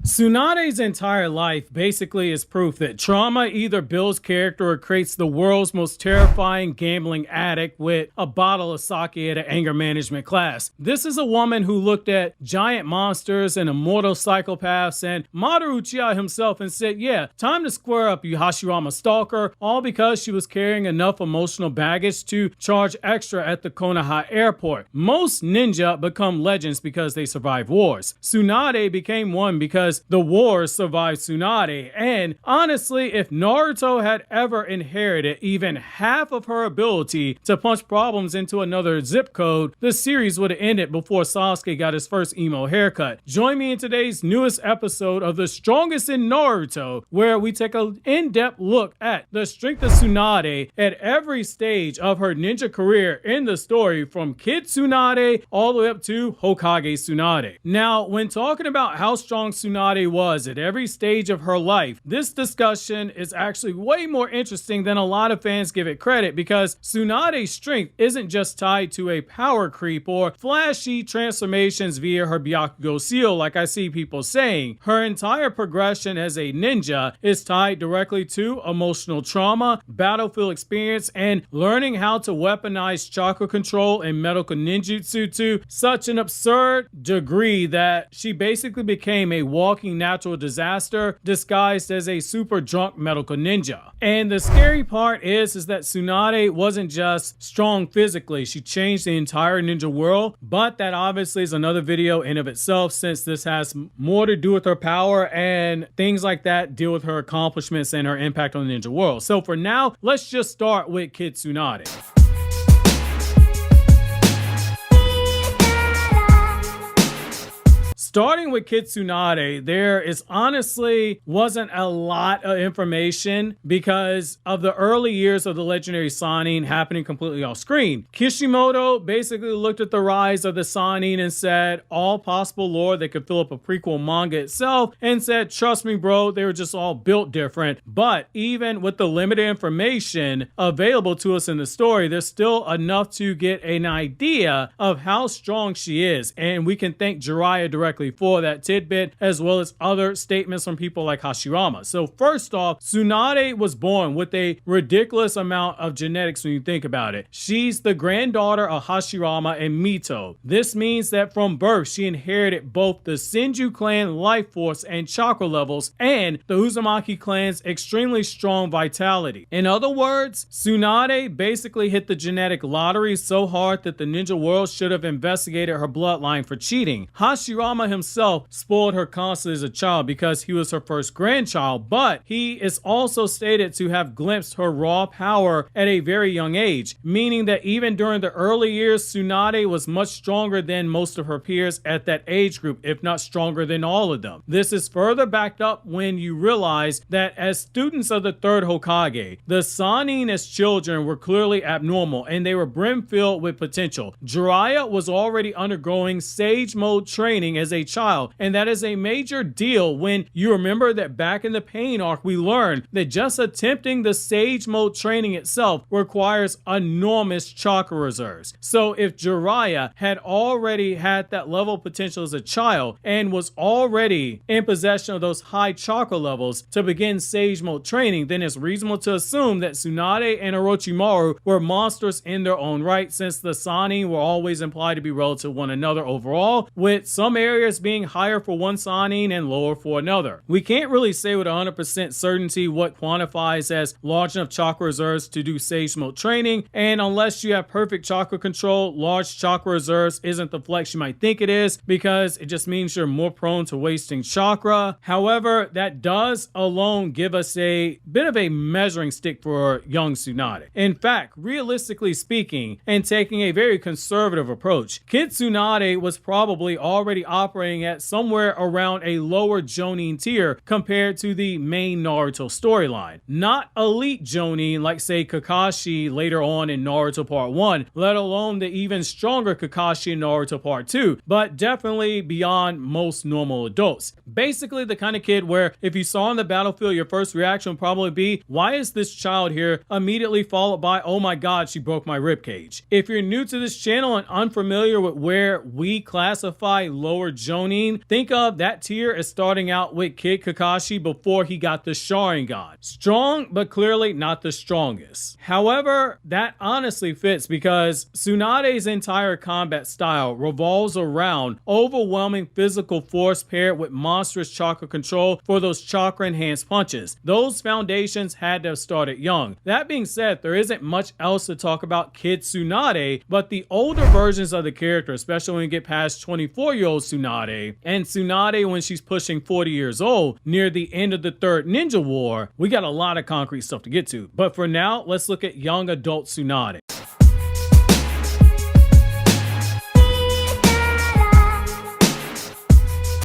Tsunade's entire life basically is proof that trauma either builds character or creates the world's most terrifying gambling addict with a bottle of sake at an anger management class. This is a woman who looked at giant monsters and immortal psychopaths and Madara Uchiha himself and said, yeah, time to square up, you Hashirama stalker, all because she was carrying enough emotional baggage to charge extra at the Konoha airport. Most ninja become legends because they survive wars. Tsunade became one because the wars survived Tsunade, and honestly, if Naruto had ever inherited even half of her ability to punch problems into another zip code, the series would have ended before Sasuke got his first emo haircut. Join me in today's newest episode of The Strongest in Naruto, where we take an in-depth look at the strength of Tsunade at every stage of her ninja career in the story, from Kid Tsunade all the way up to Hokage Tsunade. Now, when talking about how strong Tsunade was at every stage of her life, this discussion is actually way more interesting than a lot of fans give it credit, because Tsunade's strength isn't just tied to a power creep or flashy transformations via her Byakugo seal like I see people saying. Her entire progression as a ninja is tied directly to emotional trauma, battlefield experience, and learning how to weaponize chakra control and medical ninjutsu to such an absurd degree that she basically became a walking natural disaster disguised as a super drunk medical ninja. And the scary part is that Tsunade wasn't just strong physically, she changed the entire ninja world, but that obviously is another video in of itself, since this has more to do with her power and things like that deal with her accomplishments and her impact on the ninja world. So for now, let's just start with Kid Tsunade. Starting with Kid Tsunade, there is honestly wasn't a lot of information because of the early years of the Legendary Sannin happening completely off screen. Kishimoto basically looked at the rise of the Sannin and said all possible lore that could fill up a prequel manga itself, and said, trust me bro, they were just all built different. But even with the limited information available to us in the story, there's still enough to get an idea of how strong she is, and we can thank Jiraiya directly for that tidbit, as well as other statements from people like Hashirama. So first off, Tsunade was born with a ridiculous amount of genetics when you think about it. She's the granddaughter of Hashirama and Mito. This means that from birth, she inherited both the Senju clan life force and chakra levels, and the Uzumaki clan's extremely strong vitality. In other words, Tsunade basically hit the genetic lottery so hard that the ninja world should have investigated her bloodline for cheating. Hashirama himself spoiled her constantly as a child because he was her first grandchild, but he is also stated to have glimpsed her raw power at a very young age, meaning that even during the early years, Tsunade was much stronger than most of her peers at that age group, if not stronger than all of them. This is further backed up when you realize that as students of the third Hokage, the Sannin as children were clearly abnormal and they were brim-filled with potential. Jiraiya was already undergoing Sage Mode training as a child, and that is a major deal when you remember that back in the Pain arc we learned that just attempting the Sage Mode training itself requires enormous chakra reserves. So if Jiraiya had already had that level of potential as a child and was already in possession of those high chakra levels to begin Sage Mode training, then it's reasonable to assume that Tsunade and Orochimaru were monsters in their own right, since the Sannin were always implied to be relative to one another overall, with some areas being higher for one Sannin and lower for another. We can't really say with 100% certainty what quantifies as large enough chakra reserves to do Sage Mode training, and unless you have perfect chakra control, large chakra reserves isn't the flex you might think it is, because it just means you're more prone to wasting chakra. However, that does alone give us a bit of a measuring stick for young Tsunade. In fact, realistically speaking, and taking a very conservative approach, Kid Tsunade was probably already operating at somewhere around a lower Jonin tier compared to the main Naruto storyline. Not elite Jonin like say Kakashi later on in Naruto Part 1, let alone the even stronger Kakashi in Naruto Part 2, but definitely beyond most normal adults. Basically the kind of kid where if you saw on the battlefield, your first reaction would probably be, why is this child here? Immediately followed by, oh my god, she broke my ribcage. If you're new to this channel and unfamiliar with where we classify lower Jonin, think of that tier as starting out with Kid Kakashi before he got the Sharingan. Strong, but clearly not the strongest. However, that honestly fits because Tsunade's entire combat style revolves around overwhelming physical force paired with monstrous chakra control for those chakra-enhanced punches. Those foundations had to have started young. That being said, there isn't much else to talk about Kid Tsunade, but the older versions of the character, especially when you get past 24-year-old Tsunade, and Tsunade when she's pushing 40 years old, near the end of the third Ninja War, we got a lot of concrete stuff to get to. But for now, let's look at young adult Tsunade.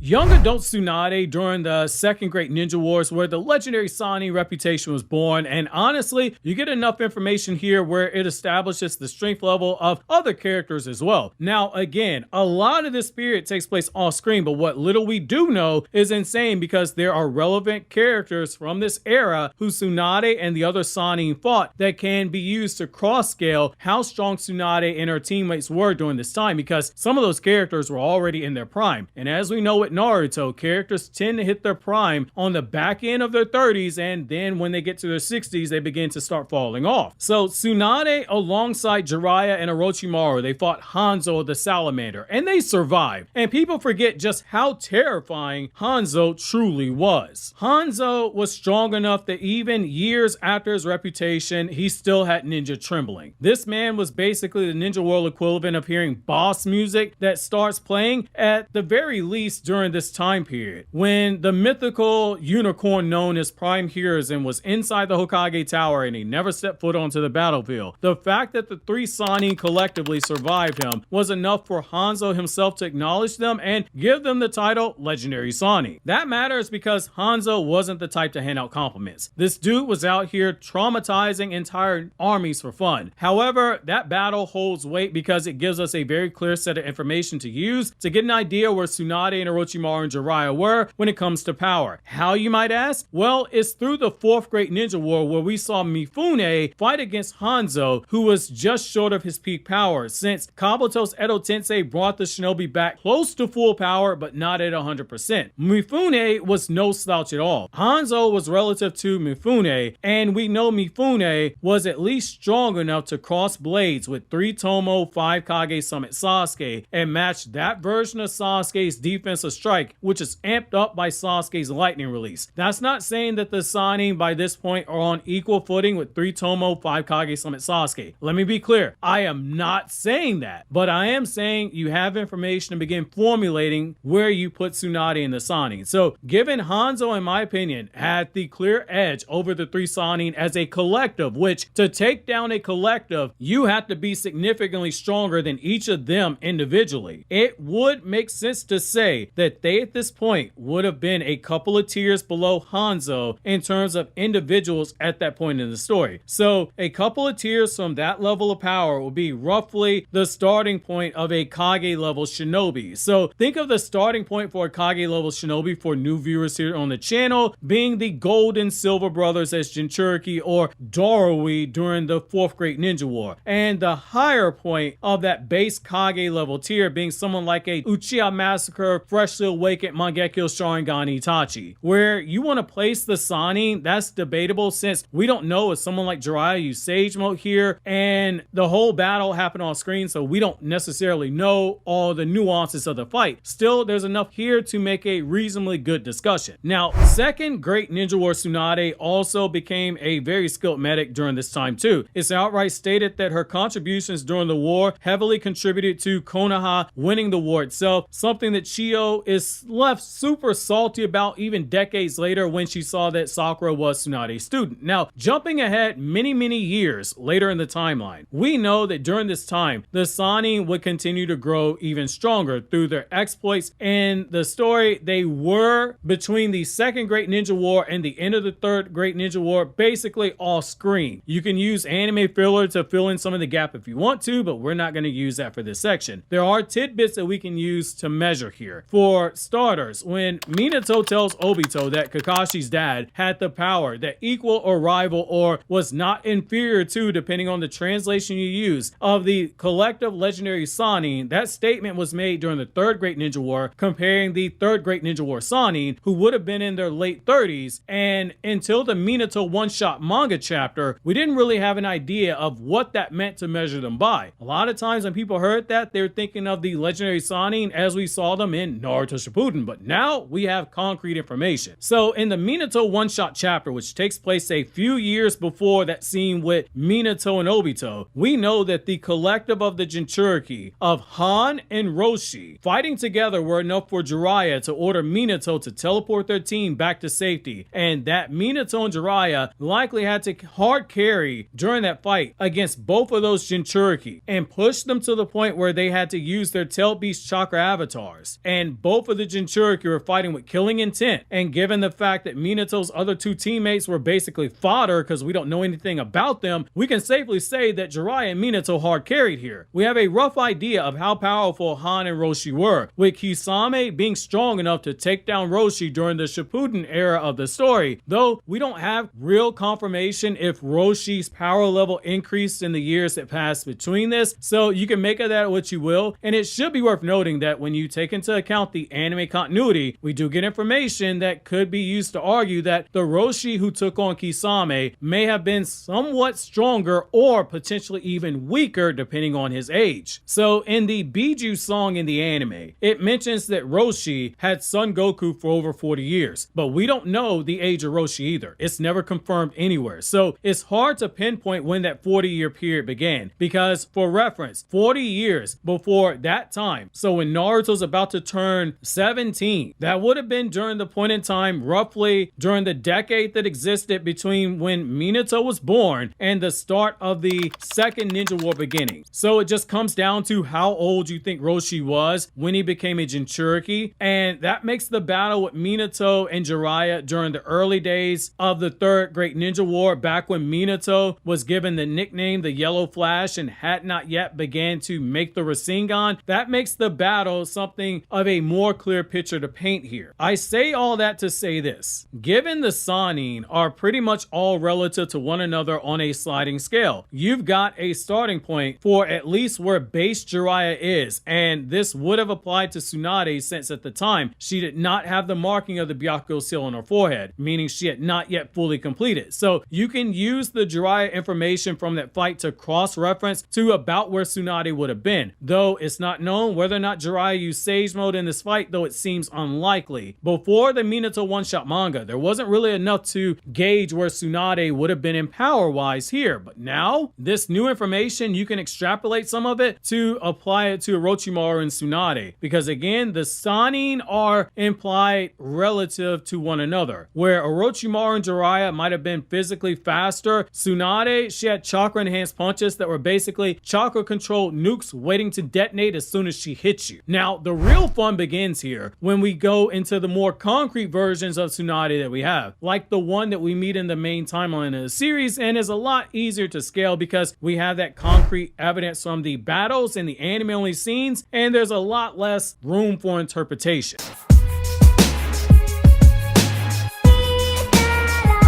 Young adult Tsunade during the Second Great Ninja Wars, where the legendary Sannin reputation was born, and honestly, you get enough information here where it establishes the strength level of other characters as well. Now, again, a lot of this period takes place off screen, but what little we do know is insane because there are relevant characters from this era who Tsunade and the other Sannin fought that can be used to cross-scale how strong Tsunade and her teammates were during this time, because some of those characters were already in their prime. And as we know with Naruto, characters tend to hit their prime on the back end of their 30s, and then when they get to their 60s, they begin to start falling off. So Tsunade, alongside Jiraiya and Orochimaru, they fought Hanzo the Salamander, and they survived. And people forget just how terrifying Hanzo truly was. Hanzo was strong enough that even years after his reputation, he still had ninja trembling. This man was basically the ninja world equivalent of hearing boss music that starts playing at the very least during this time period, when the mythical unicorn known as Prime Hiruzen was inside the Hokage Tower and he never stepped foot onto the battlefield. The fact that the three Sannin collectively survived him was enough for Hanzo himself to acknowledge them and give them the title Legendary Sannin. That matters because Hanzo wasn't the type to hand out compliments. This dude was out here traumatizing entire armies for fun. However, that battle holds weight because it gives us a very clear set of information to use to get an idea where Tsunade and Orochimaru and Jiraiya were when it comes to power. How, you might ask? Well, it's through the Fourth Great Ninja War where we saw Mifune fight against Hanzo, who was just short of his peak power, since Kabuto's Edo Tensei brought the shinobi back close to full power, but not at 100%. Mifune was no slouch at all. Hanzo was relative to Mifune, and we know Mifune was at least strong enough to cross blades with 3 Tomo 5 Kage Summit Sasuke and match that version of Sasuke's defensive strike, which is amped up by Sasuke's lightning release. That's not saying that the Sannin by this point are on equal footing with 3 Tomo 5 Kage Summit Sasuke. Let me be clear, I am not saying that, but I am saying you have information to begin formulating where you put Tsunade in the Sannin. So given Hanzo, in my opinion, had the clear edge over the 3 Sannin as a collective, which to take down a collective, you have to be significantly stronger than each of them individually. It would make sense to say that they at this point would have been a couple of tiers below Hanzo in terms of individuals at that point in the story. So a couple of tiers from that level of power will be roughly the starting point of a Kage level shinobi. So think of the starting point for a Kage level shinobi for new viewers here on the channel being the Gold and Silver brothers as Jinchuriki or Doroi during the Fourth Great Ninja War, and the higher point of that base Kage level tier being someone like a Uchiha Massacre, freshly awakened Mangekyo Sharingan Itachi. Where you want to place the Sannin, that's debatable since we don't know if someone like Jiraiya used Sage Mode here, and the whole battle happened on screen, so we don't necessarily know all the nuances of the fight. Still, there's enough here to make a reasonably good discussion. Now, Second Great Ninja War Tsunade also became a very skilled medic during this time too. It's outright stated that her contributions during the war heavily contributed to Konoha winning the war itself, something that Chiyo is left super salty about even decades later when she saw that Sakura was Tsunade's student. Now, jumping ahead many years later in the timeline, we know that during this time, the Sannin would continue to grow even stronger through their exploits. In the story, they were between the Second Great Ninja War and the end of the Third Great Ninja War, basically off screen. You can use anime filler to fill in some of the gap if you want to, but we're not going to use that for this section. There are tidbits that we can use to measure here. For For starters, when Minato tells Obito that Kakashi's dad had the power that equal or rival or was not inferior to, depending on the translation you use, of the collective legendary Sannin, that statement was made during the Third Great Ninja War, comparing the Third Great Ninja War Sannin, who would have been in their late 30s, and until the Minato one-shot manga chapter, we didn't really have an idea of what that meant to measure them by. A lot of times when people heard that, they're thinking of the legendary Sannin as we saw them in Naruto Shippuden, but now we have concrete information. So in the Minato one-shot chapter, which takes place a few years before that scene with Minato and Obito, we know that the collective of the Jinchuriki of Han and Roshi fighting together were enough for Jiraiya to order Minato to teleport their team back to safety, and that Minato and Jiraiya likely had to hard carry during that fight against both of those Jinchuriki and push them to the point where they had to use their Tail Beast chakra avatars, and both of the Jinchuriki were fighting with killing intent. And given the fact that Minato's other two teammates were basically fodder because we don't know anything about them, we can safely say that Jiraiya and Minato hard carried here. We have a rough idea of how powerful Han and Roshi were, with Kisame being strong enough to take down Roshi during the Shippuden era of the story, though we don't have real confirmation if Roshi's power level increased in the years that passed between this, so you can make of that what you will. And it should be worth noting that when you take into account the anime continuity, we do get information that could be used to argue that the Roshi who took on Kisame may have been somewhat stronger or potentially even weaker depending on his age. So in the Biju song in the anime, it mentions that Roshi had Son Goku for over 40 years, but we don't know the age of Roshi either. It's never confirmed anywhere, so it's hard to pinpoint when that 40-year period began, because for reference, 40 years before that time, so when Naruto's about to turn 17, that would have been during the point in time roughly during the decade that existed between when Minato was born and the start of the second Ninja War beginning. So it just comes down to how old you think Roshi was when he became a Jinchuriki, and that makes the battle with Minato and Jiraiya during the early days of the Third Great Ninja War, back when Minato was given the nickname the Yellow Flash and had not yet began to make the Rasengan, that makes the battle something of a more clear picture to paint here. I say all that to say this: given the Sannin are pretty much all relative to one another on a sliding scale, you've got a starting point for at least where base Jiraiya is, and this would have applied to Tsunade since at the time she did not have the marking of the Byakugo seal on her forehead, meaning she had not yet fully completed. So you can use the Jiraiya information from that fight to cross-reference to about where Tsunade would have been, though it's not known whether or not Jiraiya used Sage Mode in this fight, though it seems unlikely. Before the Minato one-shot manga, there wasn't really enough to gauge where Tsunade would have been in power-wise here, but now, this new information, you can extrapolate some of it to apply it to Orochimaru and Tsunade, because again, the Sannin are implied relative to one another, where Orochimaru and Jiraiya might have been physically faster. Tsunade, she had chakra-enhanced punches that were basically chakra-controlled nukes waiting to detonate as soon as she hits you. Now, the real fun begins here when we go into the more concrete versions of Tsunade that we have, like the one that we meet in the main timeline of the series, and is a lot easier to scale because we have that concrete evidence from the battles and the anime-only scenes, and there's a lot less room for interpretation.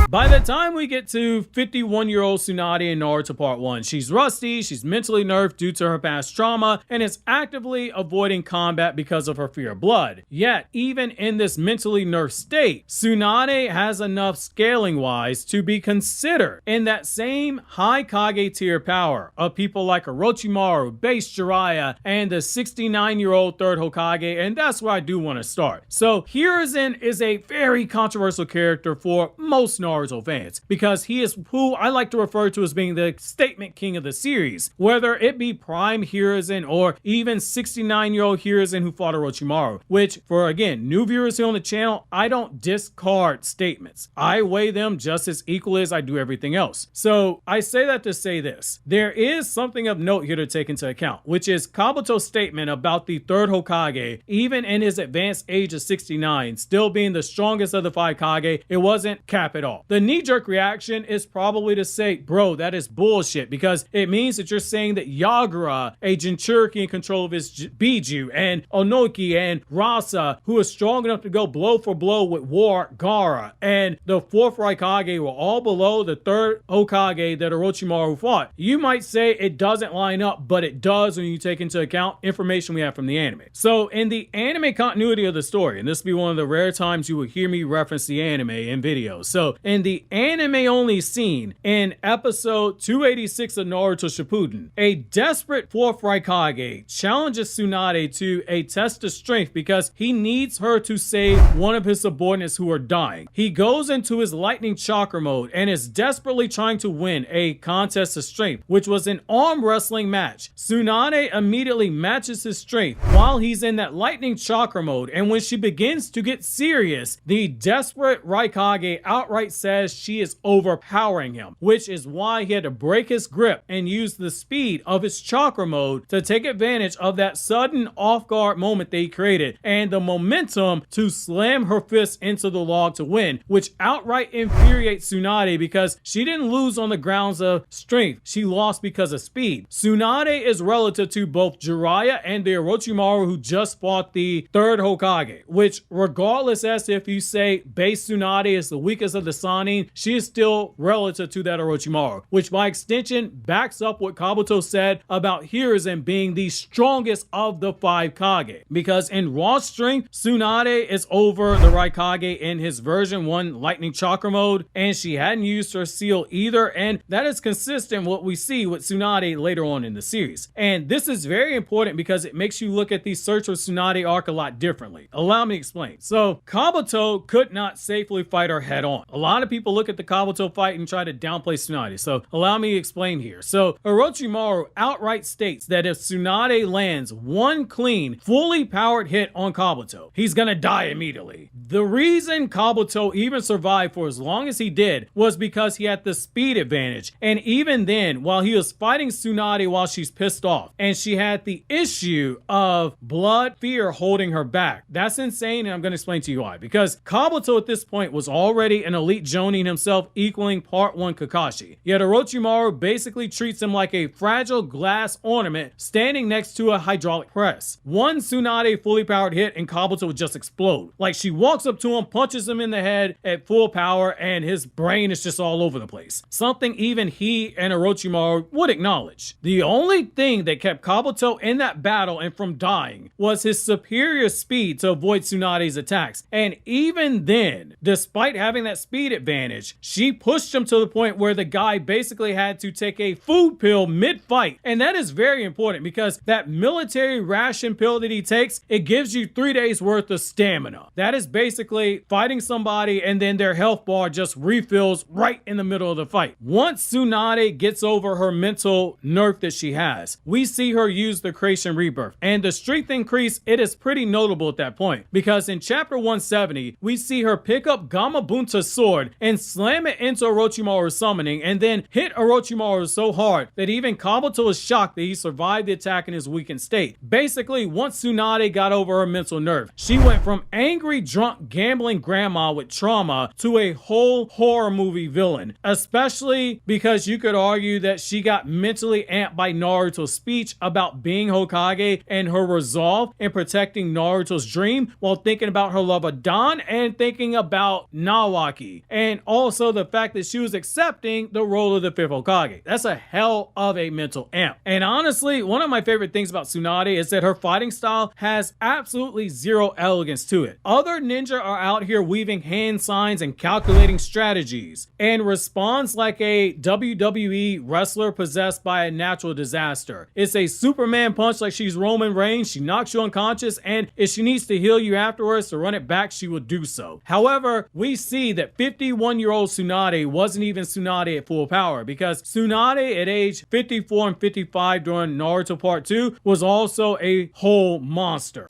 By the time we get to 51-year-old Tsunade in Naruto Part 1, she's rusty, she's mentally nerfed due to her past trauma, and is actively avoiding combat because of her fear of blood. Yet, even in this mentally nerfed state, Tsunade has enough scaling-wise to be considered in that same high Kage tier power of people like Orochimaru, base Jiraiya, and the 69-year-old third Hokage, and that's where I do want to start. So, Hiruzen is a very controversial character for most Naruto fans, because he is who I like to refer to as being the statement king of the series, whether it be prime Hiruzen or even 69-year-old Hiruzen who fought Orochimaru, which, for again, new viewers here on the channel, I don't discard statements. I weigh them just as equally as I do everything else. So I say that to say this: there is something of note here to take into account, which is Kabuto's statement about the third Hokage, even in his advanced age of 69, still being the strongest of the 5 Kage. It wasn't cap at all. The knee-jerk reaction is probably to say, bro, that is bullshit, because it means that you're saying that Yagura, a Jinchuriki in control of his Biju, and Onoki and Rasa, who is strong enough to go blow for blow with War Gaara, and the 4th Raikage were all below the 3rd Hokage that Orochimaru fought. You might say it doesn't line up, but it does when you take into account information we have from the anime. So in the anime continuity of the story, and this will be one of the rare times you will hear me reference the anime in videos. So in the anime only scene in episode 286 of Naruto Shippuden, a desperate 4th Raikage challenges Tsunade to a test of strength because he needs her to save one of his subordinates who are dying. He goes into his lightning chakra mode and is desperately trying to win a contest of strength, which was an arm wrestling match. Tsunade immediately matches his strength while he's in that lightning chakra mode, and when she begins to get serious, the desperate Raikage outright says she is overpowering him, which is why he had to break his grip and use the speed of his chakra mode to take advantage of that sudden off-guard moment they created and the momentum to slam her fist into the log to win, which outright infuriates Tsunade because she didn't lose on the grounds of strength. She lost because of speed. Tsunade is relative to both Jiraiya and the Orochimaru who just fought the 3rd Hokage, which regardless as if you say base Tsunade is the weakest of the Sannin, she is still relative to that Orochimaru, which by extension backs up what Kabuto said about Hiruzen being the strongest of the 5 Kage, because in raw strength, Tsunade is over the Raikage in his version 1 lightning chakra mode, and she hadn't used her seal either, and that is consistent with what we see with Tsunade later on in the series. And this is very important because it makes you look at the Search for Tsunade arc a lot differently. Allow me to explain. So Kabuto could not safely fight her head on. A lot of people look at the Kabuto fight and try to downplay Tsunade, so allow me to explain here. So Orochimaru outright states that if Tsunade lands one clean, fully powered hit on Kabuto, he's gonna die immediately. The reason Kabuto even survived for as long as he did was because he had the speed advantage, and even then, while he was fighting Tsunade while she's pissed off, and she had the issue of blood fear holding her back. That's insane, and I'm going to explain to you why. Because Kabuto at this point was already an elite Jonin himself, equaling part 1 Kakashi. Yet Orochimaru basically treats him like a fragile glass ornament standing next to a hydraulic press. One Tsunade fully powered hit and Kabuto would just explode. Like, she walks up to him, punches him in the head at full power, and his brain is just all over the place. Something even he and Orochimaru would acknowledge. The only thing that kept Kabuto in that battle and from dying was his superior speed to avoid Tsunade's attacks. And even then, despite having that speed advantage, she pushed him to the point where the guy basically had to take a food pill mid-fight. And that is very important because that military ration pill that he takes, it gives you 3 days worth of stamina. That is basically fighting somebody and then their health bar just refills right in the middle of the fight. Once Tsunade gets over her mental nerf that she has, we see her use the creation rebirth. And the strength increase, it is pretty notable at that point, because in chapter 170, we see her pick up Gamabunta's sword and slam it into Orochimaru's summoning, and then hit Orochimaru so hard that even Kabuto is shocked that he survived the attack in his weakened state. Basically, once Tsunade got over her mental nerve, she went from angry, drunk, gambling grandma with trauma to a whole horror movie villain, especially because you could argue that she got mentally amped by Naruto's speech about being Hokage and her resolve in protecting Naruto's dream while thinking about her love of Dan and thinking about Nawaki, and also the fact that she was accepting the role of the 5th Hokage. That's a hell of a mental amp. And honestly, one of my favorite things about Tsunade is that her fighting style has absolutely zero elegance to it. Other ninja are out here weaving hand signs and calculating strategies, and responds like a WWE wrestler possessed by a natural disaster. It's a Superman punch like she's Roman Reigns. She knocks you unconscious, and if she needs to heal you afterwards to run it back, she will do so. However, we see that 51-year-old Tsunade wasn't even Tsunade at full power, because Tsunade at age 54 and 55 during Naruto Part 2 was also a whole monster.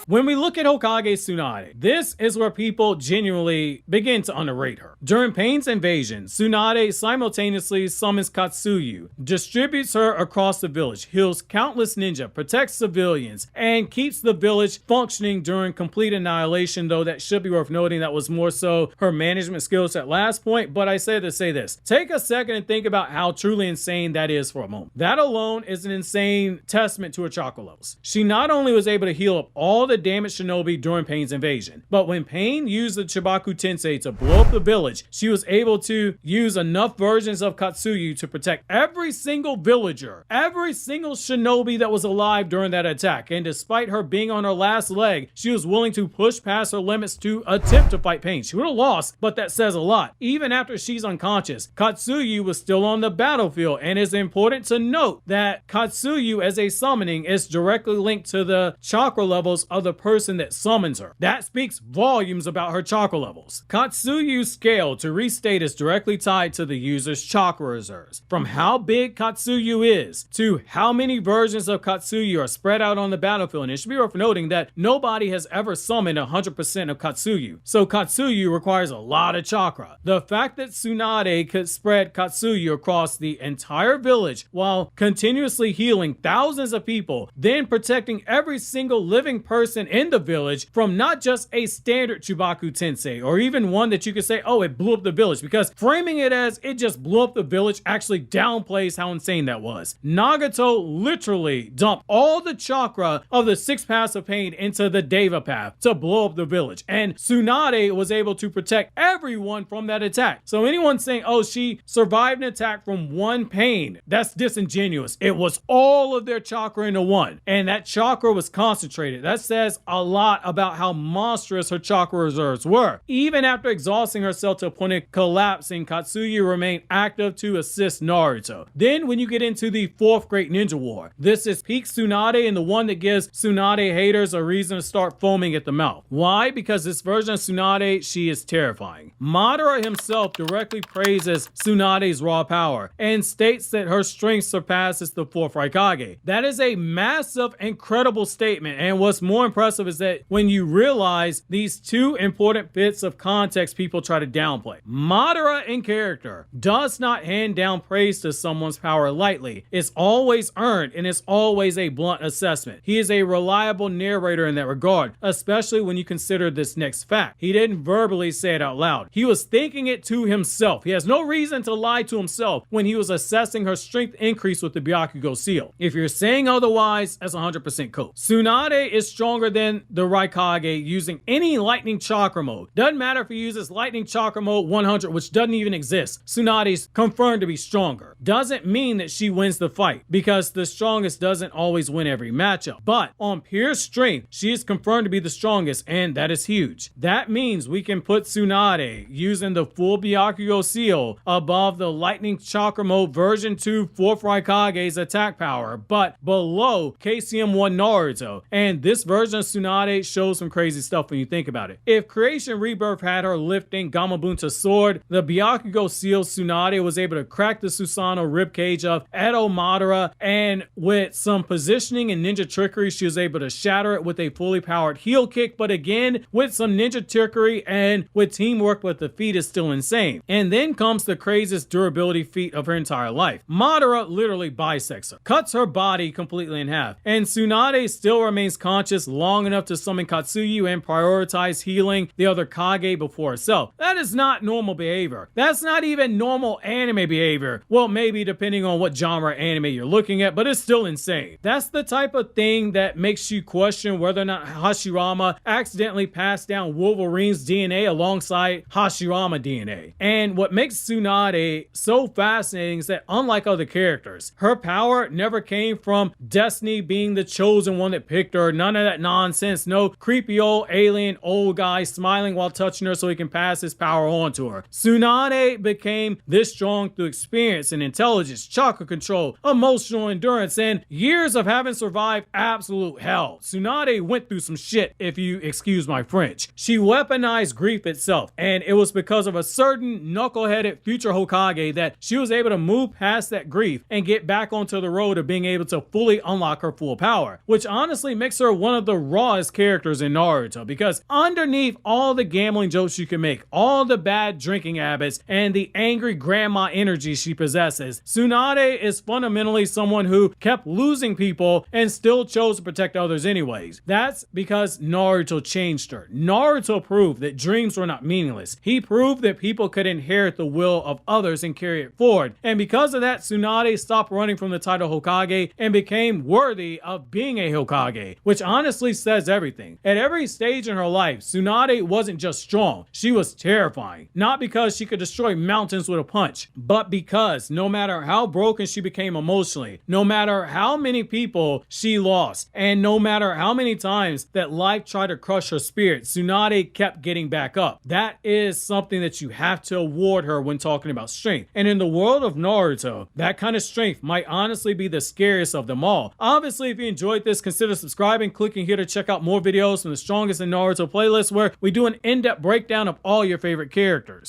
When we look at Hokage Tsunade, this is where people genuinely begin to underrate her. During Pain's invasion, Tsunade simultaneously summons Katsuyu, distributes her across the village, heals countless ninja, protects civilians, and keeps the village functioning during complete annihilation, though that should be worth noting that was more so her management skills at last point. But I say to say this, take a second and think about how truly insane that is for a moment. That alone is an insane testament to her chakra levels. She not only was able to heal up all the damaged shinobi during Pain's invasion, but when Pain used the Chibaku Tensei to blow up the village, she was able to use enough versions of Katsuyu to protect every single villager, every single shinobi that was alive during that attack. And despite her being on her last leg, she was willing to push past her limits to attempt to fight Pain. She would have lost, but that says a lot. Even after she's unconscious, Katsuyu was still on the battlefield, and it's important to note that Katsuyu as a summoning is directly linked to the chakra levels of the person that summons her. That speaks volumes about her chakra levels. Katsuyu's scale, to restate, is directly tied to the user's chakra reserves. From how big Katsuyu is to how many versions of Katsuyu are spread out on the battlefield. And it should be worth noting that nobody has ever summoned 100% of Katsuyu, so Katsuyu requires a lot of chakra. The fact that Tsunade could spread Katsuyu across the entire village while continuously healing thousands of people, then protecting every single living person in the village from not just a standard Chibaku Tensei, or even one that you could say, oh, it blew up the village, because framing it as it just blew up the village actually downplays how insane that was. Nagato literally dumped all the chakra of the 6 paths of pain into the Deva path to blow up the village, and Tsunade was able to protect everyone from that attack. So anyone saying, oh, she survived an attack from one pain, that's disingenuous. It was all of their chakra into one, and that chakra was concentrated. That says a lot about how monstrous her chakra reserves were. Even after exhausting herself to a point of collapsing, Katsuyu remained active to assist Naruto. Then when you get into the 4th Great Ninja War, this is peak Tsunade, and the one that gives Tsunade haters a reason to start foaming at the mouth. Why? Because this version of Tsunade, she is terrifying. Madara himself directly praises Tsunade's raw power and states that her strength surpasses the 4th Hokage. That is a massive, incredible statement, and what's more impressive is that when you realize these two important bits of context people try to downplay. Madara in character does not hand down praise to someone's power lightly. It's always earned, and it's always a blunt assessment. He is a reliable narrator in that regard, especially when you consider this next fact. He didn't verbally say it out loud. He was thinking it to himself. He has no reason to lie to himself when he was assessing her strength increase with the Byakugo seal. If you're saying otherwise, that's 100% cool. Tsunade is stronger than the Raikage using any lightning chakra mode. Doesn't matter if he uses lightning chakra mode 100, which doesn't even exist. Tsunade's confirmed to be stronger. Doesn't mean that she wins the fight, because the strongest doesn't always win every matchup. But on pure strength, she is confirmed to be the strongest, and that is huge. That means we can put Tsunade using the full Byakugo seal above the lightning chakra mode version 2 4th Raikage's attack power, but below KCM1 Naruto. And this version of Tsunade shows some crazy stuff when you think about it. If Creation Rebirth had her lifting Gamabunta sword, the Byakugo seal Tsunade was able to crack the Susanoo ribcage of Edo Madara, and with some positioning and ninja trickery, she was able to shatter it with a fully powered heel kick. But again, with some ninja trickery and with teamwork, but the feat is still insane. And then comes the craziest durability feat of her entire life. Madara literally bisects her, cuts her body completely in half, and Tsunade still remains conscious long enough to summon Katsuyu and prioritize healing the other Kage before herself. That is not normal behavior. That's not even normal anime behavior. Well, maybe depending on what genre anime you're looking at, but it's still insane. That's the type of thing that makes you question whether or not Hashirama accidentally passed down Wolverine's DNA alongside Hashirama DNA. And what makes Tsunade so fascinating is that unlike other characters, her power never came from destiny being the chosen one that picked her. None of that nonsense. No creepy old alien old guy smiling while touching her so he can pass his power on to her. Tsunade became this strong through experience and intelligence, chakra control, emotional endurance, and years of having survived absolute hell. Tsunade went through some shit, if you excuse my French. She weaponized grief itself, and it was because of a certain knuckleheaded future Hokage that she was able to move past that grief and get back onto the road of being able to fully unlock her full power, which honestly makes her one of the rawest characters in Naruto, because underneath all the gambling jokes you can make, all the bad drinking habits, and the angry grandma energy she possesses, Tsunade is fundamentally someone who kept losing people and still chose to protect others anyways. That's because Naruto changed her. Naruto proved that dreams were not meaningless. He proved that people could inherit the will of others and carry it forward. And because of that, Tsunade stopped running from the title Hokage and became worthy of being a Hokage, which honestly says everything. At every stage in her life, Tsunade wasn't just strong, she was terrifying. Not because she could destroy mountains with a punch, but because no matter how broken she became emotionally, no matter how many people she lost, and no matter how many times that life tried to crush her spirit, Tsunade kept getting back up. That is something that you have to award her when talking about strength. And in the world of Naruto, that kind of strength might honestly be the scariest of them all. Obviously, if you enjoyed this, consider subscribing, clicking here to check out more videos from the Strongest in Naruto playlist, where we do an in-depth breakdown of all your favorite characters.